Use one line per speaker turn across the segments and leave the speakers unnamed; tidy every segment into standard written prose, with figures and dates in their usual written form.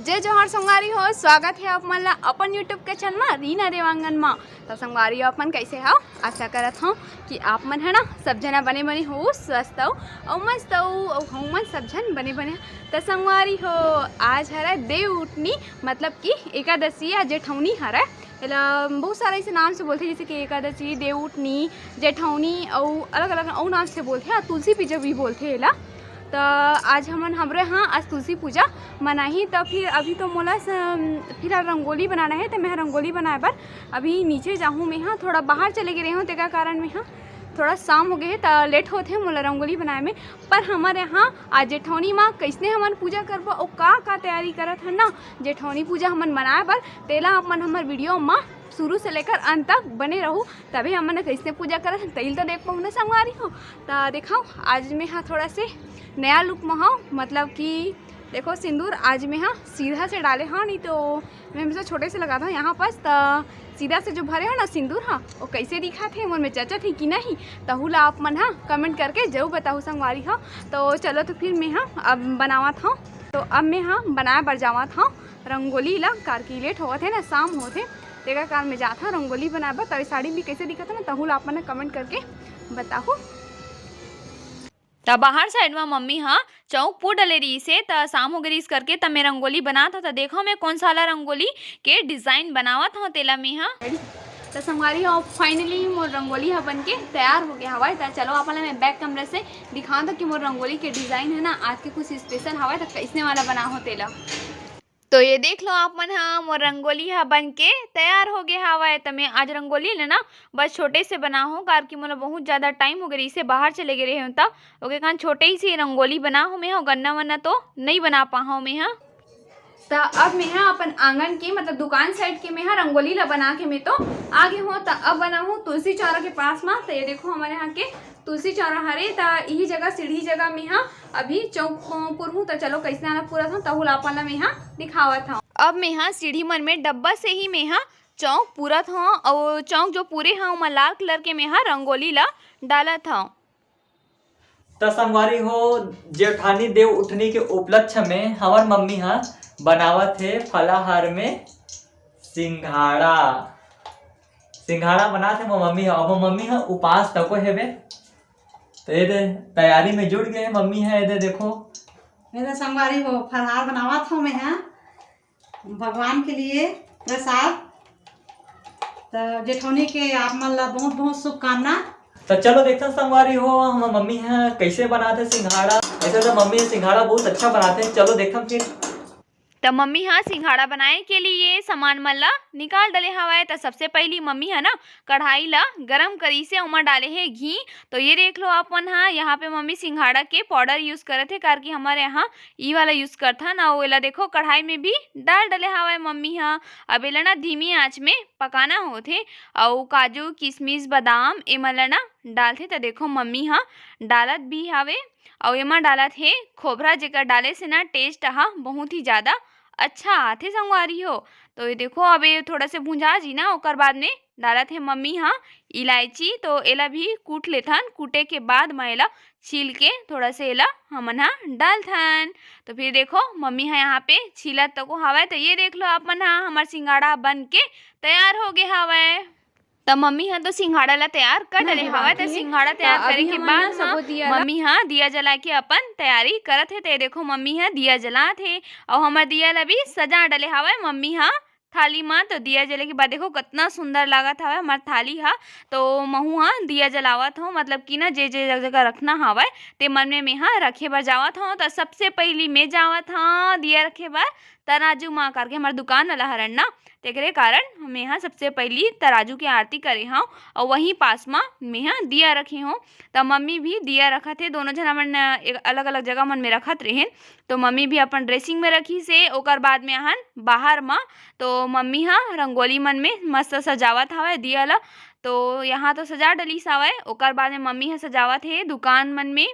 जय जोहार संगवारी हो। स्वागत है आप मन ला अपन यूट्यूब के चैनल में रीना देवांगन में। तो संगवारी हो अपन कैसे हो, आशा करत हूँ कि आप मन है ना सब जना बने बने हो, स्वस्थ हो और मस्त हो और हम मन सब जन बने बने। तो संगवारी हो आज हरा देव उठनी मतलब कि एकादशी या जेठौनी हरा बहुत सारा इसे नाम से बोलते, जैसे कि एकादशी, देव उठनी, जेठौनी और अलग अलग और नाम से बोलते। तुलसी पूजा भी बोलते एला। तो आज हमरे यहाँ आज तुलसी पूजा मनाही। तो फिर अभी तो मोला फिर रंगोली बनाना है। तो मैं रंगोली बनाए पर अभी नीचे जाऊँ। मैं यहाँ थोड़ा बाहर चले गए हूँ, तेका कारण मैं यहाँ थोड़ा शाम हो गए है तो लेट होते मोला रंगोली बनाए में। पर हमारे यहाँ आज जेठौनी माँ कैसे हमन पूजा करबो और का तैयारी करत है ना जेठौनी पूजा हमन मनाए बर, तेला अपन हमार वीडियो में शुरू से लेकर अंत तक बने रहूँ, तभी हमने कैसे पूजा करत हैं तैल तो देख पाऊँ ना संगवारी हो। तो देखो आज मैं हाँ थोड़ा से नया लुक में हाँ, मतलब कि देखो सिंदूर आज मैं हाँ सीधा से डाले हाँ, नहीं तो मैं हमेशा छोटे से लगाता हूँ यहाँ पास। तो सीधा से जो भरे हो ना सिंदूर हाँ वो कैसे दिखा थे मन में चचा थी कि नहीं, तहुला आप मन हाँ कमेंट करके जरूर बताओ संगवारी हाँ। तो चलो तो फिर मैं हाँ अब बनावत हूँ। तो अब मैं हाँ बनाए बर जावत हूँ रंगोली ला, कार की लेट होवत है ना शाम होते तेरा कार में जाता रंगोली बनाए बर। तभी साड़ी भी कैसे दिखा था ना तहुला आप मन कमेंट करके बताओ।
तो बाहर साइड में मम्मी हाँ चौक पूर डले रही से तो शाम हो गई इस करके तब मैं रंगोली बना था। तो देखो मैं कौन सा रंगोली के डिजाइन बनावा था तेला में हाँ।
तो संगवारी हो फाइनली मोर रंगोली हा बन के तैयार हो गया हवा। तो चलो अपन मैं बैक कैमरे से दिखा था कि मोर रंगोली के डिजाइन है ना आज के कुछ स्पेशल हवा। तो कैसने वाला बना हो तेला
तो ये देख लो आप मन हाँ मोर रंगोली हा बन के तैयार हो गया हवा है। तो मैं आज रंगोली लेना बस छोटे से बना हूँ, कार की मोला बहुत ज़्यादा टाइम हो गई इसे बाहर चले गए हूँ। तब ओके कारण छोटे ही से रंगोली बना हूँ मैं हाँ, गन्ना वन्ना तो नहीं बना पा हूँ मैं हाँ।
तो अब मैं हाँ अपन आंगन के मतलब दुकान साइड के मैं हाँ रंगोली ला बना के मैं तो आगे हूँ। तो अब बना हूँ तुलसी चौरा के पास में। तो ये देखो हमारे यहाँ के तुलसी चौरा हरे। तो यही जगह सीढ़ी जगह में हाँ अभी चौकपुर हूँ। तो चलो कैसे आना पूरा था तहुल आपन मैं यहाँ दिखावा था।
अब मैं यहाँ सीढ़ी मन में डब्बा से ही मैं यहाँ चौक पूरा था और चौक जो पूरे हाँ मैं लाल कलर के मैं यहाँ रंगोली ला डाला था।
तो संगवारी हो जेठानी देव उठनी के उपलक्ष्य में हमार मम्मी हाँ बनावत है फलाहार में सिंघाड़ा। सिंघाड़ा बनाते हैं मम्मी हाँ। अब मम्मी हाँ उपास तको है बे, तो ये तैयारी में जुट गए मम्मी है। ये देखो
मेरा संगवारी हो फलाहार बनावा था मैं यहाँ भगवान के लिए प्रसाद। तो जेठौनी के आप मन ला बहुत बहुत शुभकामना।
तो चलो देखते हैं संगवारी हो हम मम्मी है कैसे बनाते सिंघाड़ा। ऐसे तो मम्मी सिंघाड़ा बहुत अच्छा बनाते हैं, चलो देखते हैं फिर।
तो मम्मी हाँ सिंघाड़ा बनाए के लिए सामान मन ला निकाल डले हवाए। तो सबसे पहली मम्मी है ना कढ़ाई ला गरम करी से उमा डाले है घी। तो ये देख लो अपन हाँ यहाँ पे मम्मी सिंघाड़ा के पाउडर यूज करे थे, कार की हमारे यहाँ ई वाला यूज करता ना। वो देखो कढ़ाई में भी डाल डले हवाए मम्मी हाँ। अब एला ना धीमी आंच में पकाना होते और काजू किशमिश बादाम एमन ना डालते। तो देखो मम्मी हाँ डालत भी हवे और एमा डालत है खोबरा, जेकर डाले से ना टेस्ट हाँ बहुत ही ज़्यादा अच्छा आथे संगवारी हो। तो ये देखो अब ये थोड़ा से भुंजा जी ना ओकर बाद में डालत है मम्मी हाँ इलायची। तो एला भी कूट लेथन, कूटे के बाद मैं एला छील के थोड़ा से एला हमन हाँ डालथन। तो फिर देखो मम्मी हाँ यहाँ पे छीलत तको हवा। तो ये देख लो आप मन हाँ हमार सिंघाड़ा बन के तैयार हो गया हवा। तो मम्मी हाँ तो सिंघाड़ा ला तैयार कर डले हवा। तो सिंघाड़ा तैयार करे के बाद हाँ मम्मी हाँ दिया जला के अपन तैयारी करत है। तो देखो मम्मी हाँ दिया जलात है और हमार दिया ला भी सजा डले हवा मम्मी हाँ थाली में। तो दिया जले के बाद देखो कितना सुंदर लागत हवा हमार थाली हाँ। तो महू हाँ दिया जलावत हूँ, मतलब कि ना जे जे जगह रखना हवा ते मन में मैं हाँ रखे बर जावत हूँ। तो सबसे पहली मैं जावत हाँ दिया रखे बर तराजू माँ करके हमार दुकान वाला हरन ना, तेकरे कारण मैं यहाँ सबसे पहली तराजू की आरती करे हाँ और वहीं पास में मैं यहाँ दिया रखे हूँ। तो मम्मी भी दिया रखत है, दोनों जन मन एक अलग अलग जगह मन में रखत रहे। तो मम्मी भी अपन ड्रेसिंग में रखी से ओकर बाद में यहाँ बाहर में। तो मम्मी हाँ रंगोली मन में मस्त सजावत हवा दिया ला। तो यहाँ तो सजा डली सावा ओकर बाद में मम्मी है सजावत है दुकान मन में।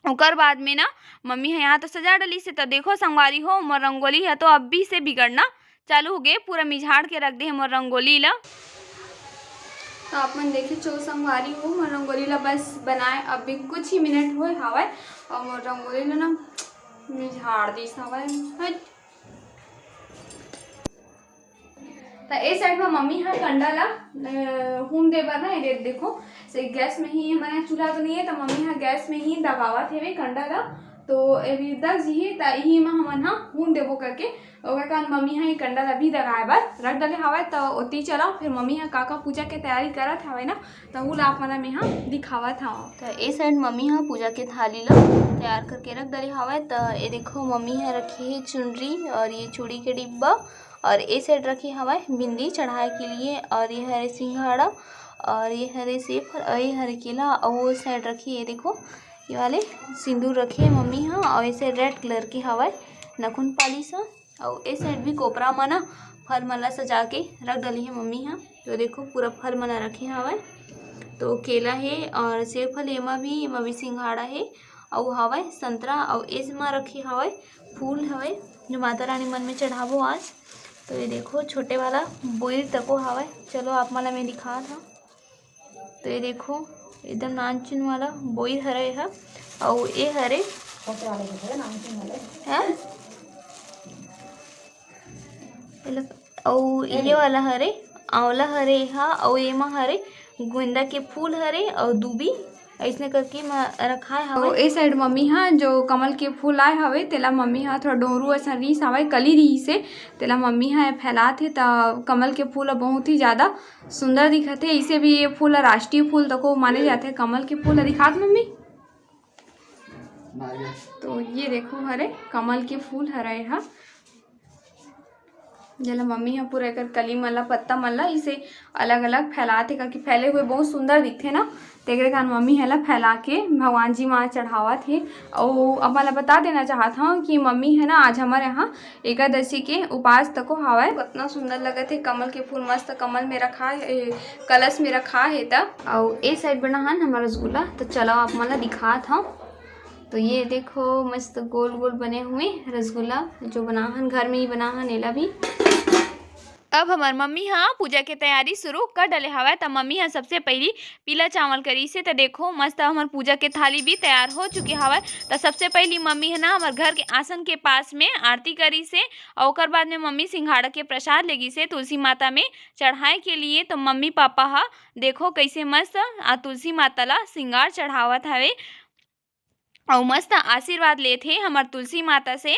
ओकर बाद में ना मम्मी है यहाँ तो सजा डली से। तो देखो संगवारी हो मोर रंगोली है तो अब भी से बिगड़ना चालू हो गए, पूरा मिझाड़ के रख दे मोर रंगोली ला।
तो आप मन देखे चो संगवारी हो मोर रंगोली ला बस बनाए अभी कुछ ही मिनट हुए हवा और मोर रंगोली ला ना मिझाड़ दी हवा। तो ए साइड में मम्मी हाँ कंडा ला हूम दे बर ना ये देखो से गैस में ही हमारे यहाँ चूल्हा तो नहीं है तो मम्मी हाँ गैस में ही दबावत है कंडा ला तो अभी दग जी तो यही में हमन हाँ हूम देबो करके ओकर कारण मम्मी हाँ कंडा ला भी दगाए बर रख डले हवा तो ओती चला फिर मम्मी हाँ काका पूजा के तैयारी करत हवे ना तो वो ला अपना में हाँ दिखावत हवा। तो ए साइड मम्मी हाँ पूजा के थाली ला तैयार करके रख डले हवा तो ये देखो मम्मी हाँ रखी है चुनरी और ये चूड़ी के डिब्बा और ए साइड रखी हवा बिंदी चढ़ाए के लिए और ये हरे सिंघाड़ा और ये हरे सेब और ये हरे केला और वो साइड रखी है देखो ये वाले सिंदूर रखे है मम्मी हाँ और ऐसे रेड कलर की हवा नखुन पालिश और ए साइड भी कोपरा मना फल मला सजा के रख डली है मम्मी हाँ। तो देखो पूरा फल मला रखे हवा तो केला है और सेब फल एमा भी सिंघाड़ा है और हवा संतरा और इसमें रखे हवा फूल हवे जो माता रानी मन में चढ़ावो आज। तो ये देखो छोटे वाला बोर तको हवा चलो आप मला में दिखा था। तो ये देखो एकदम नानचुन वाला बोर हरे है और ये हरे और ये वाला हरे आंवला हरे हा और एमा हरे गेंदा के फूल हरे और दूबी ऐसने करके रखा है हवे। ए साइड मम्मी हाँ जो कमल के फूल आए हवे तेला मम्मी हाँ थोड़ा डोरू ऐसा रीस हवे कली री से तेला मम्मी हाँ फैलात है तो कमल के फूल बहुत ही ज़्यादा सुंदर दिखत है। इसे भी ये फूल राष्ट्रीय फूल तो को माने जाते हैं कमल के फूल दिखात मम्मी। तो ये देखो हरे कमल के फूल हरे हा जला मम्मी यहाँ पूरा एक कली मल्ला पत्ता मल्ला इसे अलग अलग फैलाते करके फैले हुए बहुत सुंदर दिखते ना तेरे कारण मम्मी है फैला के भगवान जी माँ चढ़ावा थे। और अब मैं बता देना चाहता हूँ कि मम्मी है ना आज हमारे यहाँ एकादशी के उपास तक हवा है कितना सुंदर लगा थे कमल के फूल मस्त कमल में रखा है कलश में रखा है तब और ए साइड बना है हमारा रसगुल्ला तो चलो आप मला दिखा था। तो ये देखो मस्त गोल गोल बने हुए रसगुल्ला जो बना हन घर में ही बना हन नेला भी।
अब हमार मम्मी हाँ पूजा के तैयारी शुरू कर डले हवा तब मम्मी हाँ सबसे पहली पीला चावल करी से तो देखो मस्त हमार पूजा के थाली भी तैयार हो चुकी हवा। तो सबसे पहली मम्मी है ना हमार घर के आसन के पास में आरती करी से और ओकर बाद में मम्मी सिंघाड़ा के प्रसाद लेगी से तुलसी माता में चढ़ाए के लिए। तो मम्मी पापा हाँ देखो कैसे मस्त तुलसी माता ला सिंगार चढ़ावत हवे और मस्त आशीर्वाद लेते हमार तुलसी माता से।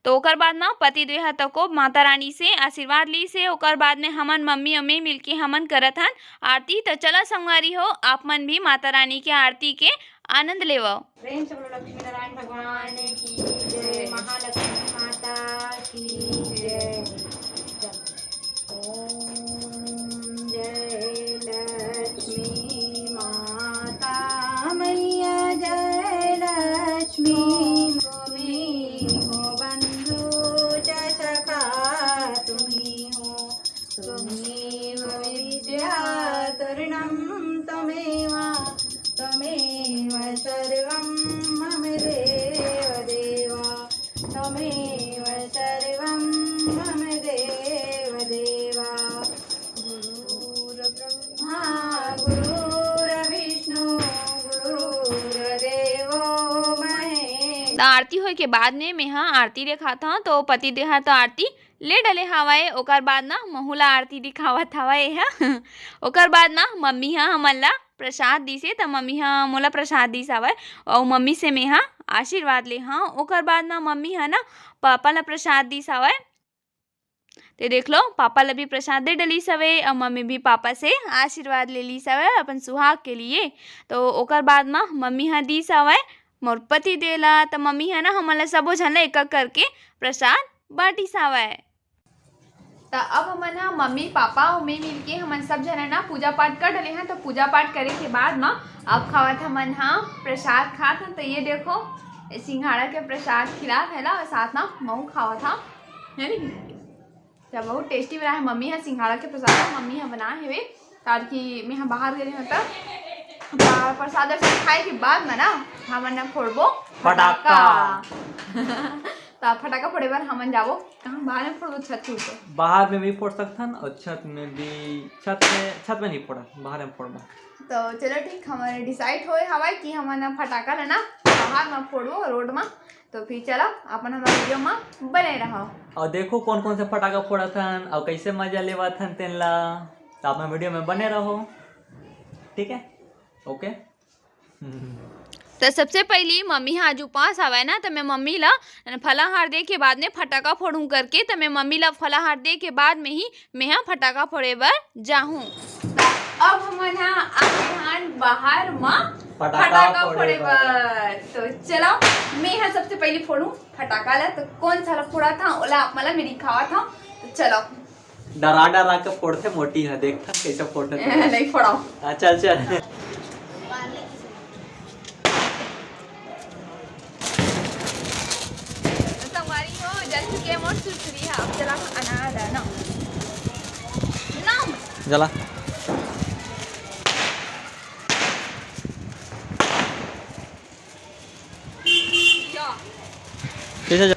तो ओकर बाद ना पति देह तको माता रानी से आशीर्वाद ली से ओकर बाद में हमन मम्मी अम्मी मिलके हमन करत हन आरती। तो चला संगवारी हो आप मन भी माता रानी के आरती के आनंद लेवो।
प्रेम से बोलो लक्ष्मी नारायण भगवान की जय महालक्ष्मी माता की जय। ओम जय लक्ष्मी माता मैया जय लक्ष्मी
आरती होए के बाद में मैं हाँ आरती दिखाता हूँ। तो पति देहा तो आरती ले डले हवाए ओकर बाद ना महूला आरती दिखावत हवाए है ओकर बाद ना मम्मी हाँ हमन ला प्रसाद दी से तो मम्मी हाँ मोला प्रसाद दी हवाए और मम्मी से मैं हाँ आशीर्वाद ले हाँ ओकर बाद ना मम्मी है ना पापा ला प्रसाद दी हवाए। तो देख लो पापा ला भी प्रसाद दे डली सवे और मम्मी भी पापा से आशीर्वाद ले ली सवे अपन सुहाग के लिए। तो ओकर बाद में मम्मी हाँ दी सवे मोर पति देला तो मम्मी है ना हमला सबो झन एक एक करके प्रसाद बांटी सावे।
तो अब हमन हा मम्मी पापा और मैं मिलके हमन सब जन ना पूजा पाठ कर डले हैं। तो पूजा पाठ करे के बाद में अब खावत हमन हाँ प्रसाद खात हैं। तो ये देखो सिंघाड़ा के प्रसाद खिलात है और साथ ना महू खावत था है नी जब बहुत टेस्टी बना है। मम्मी हाँ सिंघाड़ा के प्रसाद मम्मी हाँ बनाए हुए ताकि मैं हाँ बाहर गए होता प्रसाद खाए के बाद में ना हमन फोड़बो
पटाखा
तो फटाखा फोड़े बार हमन जाबो कहाँ बाहर में फोड़बो छत ऊपर
बाहर में भी फोड़ सकथन और छत में भी छत में नहीं फोड़ा बाहर में फोड़बो।
तो चलो ठीक हमारे डिसाइड होए हवा कि हमन फटाखा लेना बाहर में फोड़बो रोड में। तो फिर चलो अपन हमारे वीडियो में बने रहो।
और देखो कौन कौन से फटाका फोड़ा थन और कैसे मजा लेवा थन तेन ला, तो आप वीडियो में बने रहो। ठीक है, ओके।
तो सबसे पहली मम्मी आज उपास आवे ना, तो मैं मम्मी ला फलाहार दे के बाद में फटाका फोड़ूं करके, तो मैं मम्मी ला फलाहार दे के बाद में ही मैं यहाँ फटाका फोड़े बर जाहूँ।
अब हम आगे बाहर में फटाका फोड़े बर। तो चलो मैं यहाँ सबसे पहले फोड़ू फटाका ला। तो कौन सा फोड़ा था ओला आप मला मेरी खावा था। तो चलो
डरा डरा के फोड़ते मोटी है, देखता कैसे फोड़ते थे।
नहीं फोड़ाओ।
चल चल। जला कैसे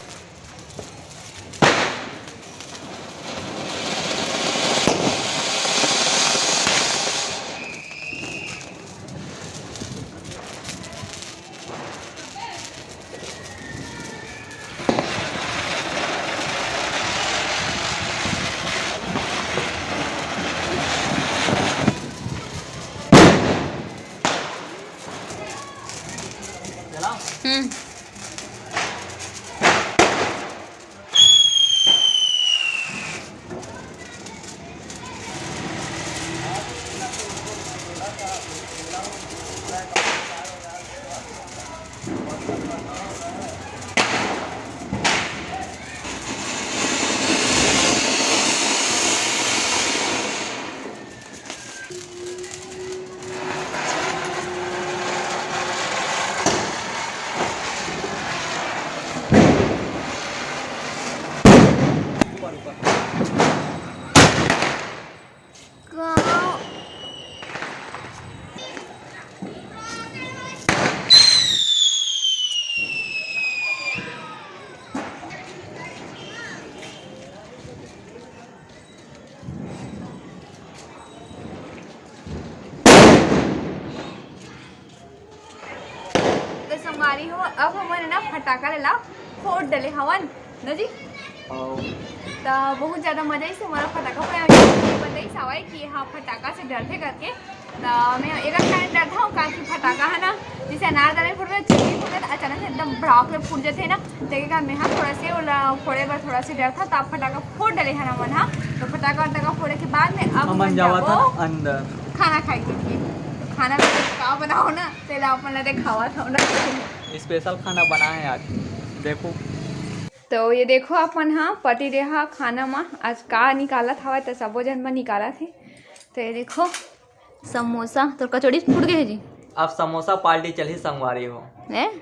संगवारी हो, अब हमने ना फटाका ला फोड़ डले हवन न जी। तो बहुत ज़्यादा मजा ही से हमारा फटाका बताई सवाई कि हाँ फटाका से डरते करके। तो मैं एक टाइम डरता हूँ कि फटाका है ना जैसे अनारदाने फुट रहे चिल्ली फुटे तो अचानक से एकदम भड़ाक ले फूट जाते हैं ना। तो मैं हाँ थोड़ा से फोड़े बार थोड़ा से डर था, तो आप फटाका फोड़ डले है ना मन। हाँ तो फटाका फोड़े के बाद में अब
मन जावा था अंदर
खाना खाई थी। खाना में का बनाओ ना तेल अपन ले खावा था ना,
स्पेशल खाना बना है आज देखो।
तो ये देखो अपन हाँ पति देहा खाना में आज का निकाला था, तो सबो जन में निकाला थे। तो ये देखो समोसा तो कचौड़ी फूट गए जी।
अब समोसा पार्टी चली संगवारी हो।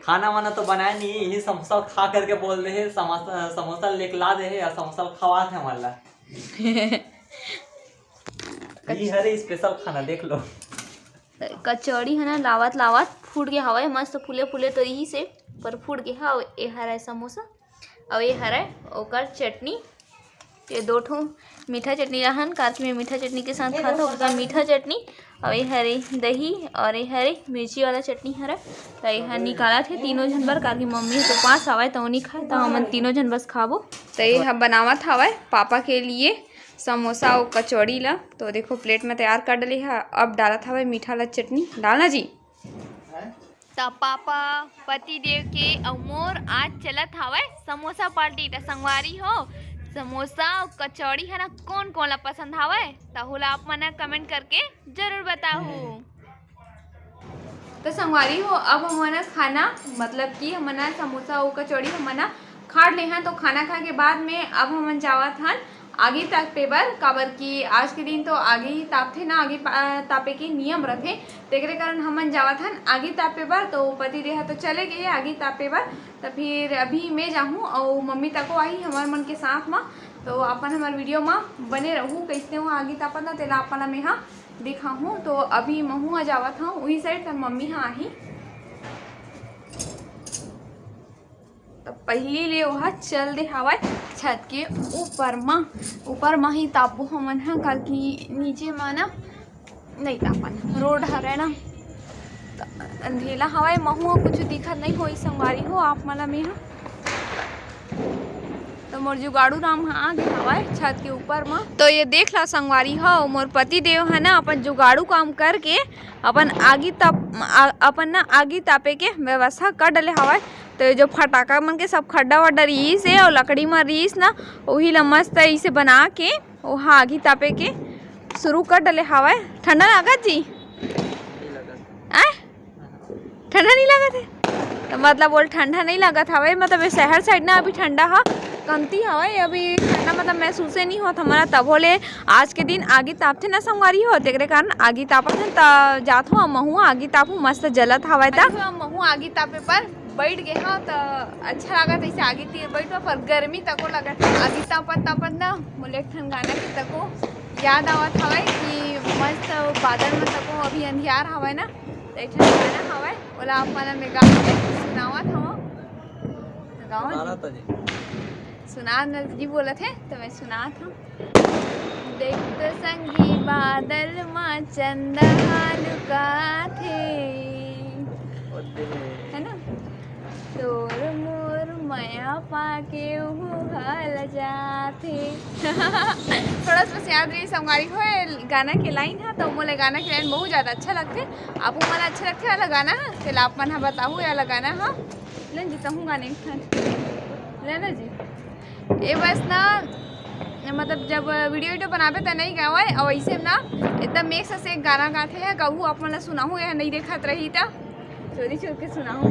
खाना वाना तो बनाया नहीं, यही समोसा खा करके बोल रहे हैं समोसा लेकला दे है, समोसा खवा थे हमारा। ये हरे स्पेशल खाना देख लो।
कचौड़ी है ना लावत लावत फूट गया हवा मस्त फूले फूले, तो यही से पर फूट गया हाँ। ये हरा समोसा और ये हरा ओकर चटनी, ये दो ठो मीठा चटनी रहन कार्की में मीठा चटनी के साथ खाता उसका मीठा चटनी, और ये हरे दही और ये हरे मिर्ची वाला चटनी हरा। तो यहाँ निकाला थे तीनों जन बर कार्की मम्मी तो 5 आवाए तो नहीं खाए, तो हम तीनों जन बस खाबो।
तो ये बनावत हवा पापा के लिए समोसा और कचौड़ी ला। तो देखो प्लेट में तैयार कर डली है। अब डाला था मीठा वाला चटनी डालना जी।
तो पापा पति देव के और मोर आज चलत हवा समोसा पार्टी। तो संगवारी हो समोसा और कचौड़ी है ना कौन कौन ला पसंद हवा, तो होला आप मना कमेंट करके जरूर बताओ।
तो संगवारी हो अब हमारा खाना मतलब कि हमारा समोसा और कचौड़ी हमारा खा ले हैं। तो खाना खा के बाद में अब हम जावत हन आगे ताप पे बर, काबर कि आज के दिन तो आगे ही तापथे ना, आगे तापे के नियम रथे। तेकरे कारण हमन जावत हन आगे तापे बर। तो पति देहा तो चले गए आगे तापे बर, तो फिर अभी मैं जाऊँ और मम्मी तको आई हमारे मन के साथ में। तो अपन हमारे वीडियो में बने रहूँ कैसे हूँ आगे तापत ना तेला अपन मैं हाँ दिखा हूँ। तो अभी महू जावत हूँ वही साइड, तो मम्मी हाँ आई। तो पहले ले वहाँ चल दे हवाए छत के ऊपर में ही तापो हमन है, कल की नीचे में ना नहीं तापन रोड हरे ना। तो अंधेला हवाए महू कुछ दिखत नहीं हो संगवारी हो आप मला में। तो मोर जुगाड़ू राम हाँ आ गए हवाए छत के ऊपर में। तो ये देख ला संगवारी हो मोर पति देव है ना अपन जुगाड़ू काम करके अपन आगी तापे के व्यवस्था कर डले हवाए। तो ये जो फटाका मन के सब खड्डा वड्डा रहीस है और लकड़ी में रहीस ना वही ला मस्त इसे बना के वहाँ आगी तापे के शुरू कर डले हवाए। ठंडा लागत जी? ठंडा नहीं लागत है? तो मतलब बोल ठंडा नहीं लागत हवे, मतलब ये शहर साइड ना अभी ठंडा हा कमती हवे, अभी ठंडा मतलब महसूस नहीं होत हमारा। तब होले आज के दिन आगी तापथे ना संगवारी हो, तेरे कारण आगी तापत है त जात हो महू आगी तापू मस्त जलत हवे। त महू आगी तापे पर बैठ गए हाँ तो अच्छा लागत ऐसे आगी बैठ पर गर्मी तको लगत आगी तापत ना मोले एक ठन गाना के तको याद आवत हवे कि मस्त बादल में तको अभी अंधियार हवे ना, तो एक ठन गाना हवे ओला आप मन में गा के सुनावत हो। सुना जी बोला थे तो मैं सुना था। देख तो संगी बादल माँ चंदा लुका थे है ना, तोर मोर माया पाके हल जाते। थोड़ा सा बस याद रही संगवारी हो गाना के लाइन है, तो मोले गाना के लाइन बहुत ज़्यादा अच्छा लगते। आपको मन अच्छा लगते वाला गाना है फिर आप मन बताऊँ या गाना हाँ लेन जीता हूँ गाने लेना जी। ये बस ना मतलब जब वीडियो बनावे तो नहीं गावा और ऐसे ना एकदम एक से एक गाना गाते हैं कहूँ आप मन सुनाऊँ या नहीं देखत रही था चोरी चोर के सुनाऊँ।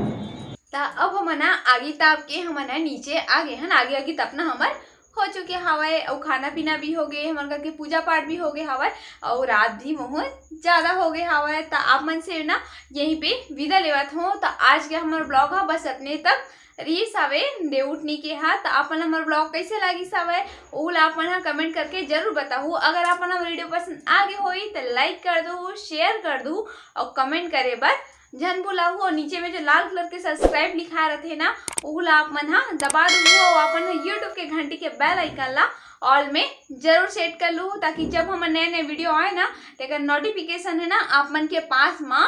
तो अब हम ना आगे ताप के हम ना नीचे आ गए हैं, आगे आगे तपना हमार हो चुके हवाए और खाना पीना भी हो गए हमारे करके पूजा पाठ भी हो गए हवाए और रात भी बहुत ज़्यादा हो गए हवाए। तो आप मन से ना यहीं पे विदा लेवत हो। तो आज के हमारा ब्लॉग है बस अपने तक रीस हवे देव उठनी के हाथ। तो आप हमारा ब्लॉग कैसे लगी हवे वो आप मन कमेंट करके जरूर बताओ। अगर आप वीडियो पसंद आगे होई तो लाइक कर दो, शेयर कर दो और कमेंट करे बर जन बुलाऊ। और नीचे में जो लाल कलर के सब्सक्राइब लिखा रहते ना वो आप मन दबा दू और अपन यूट्यूब के घंटी के बेल आइकन ला ऑल में जरूर सेट कर लूँ, ताकि जब हम नए नए वीडियो आए ना तो नोटिफिकेशन है ना आप मन के पास में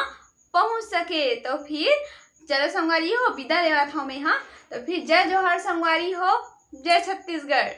पहुँच सके। तो फिर चलो संगवारी हो विदा लेवा था मैं हाँ। तो फिर जय जोहर संगवारी हो, जय छत्तीसगढ़।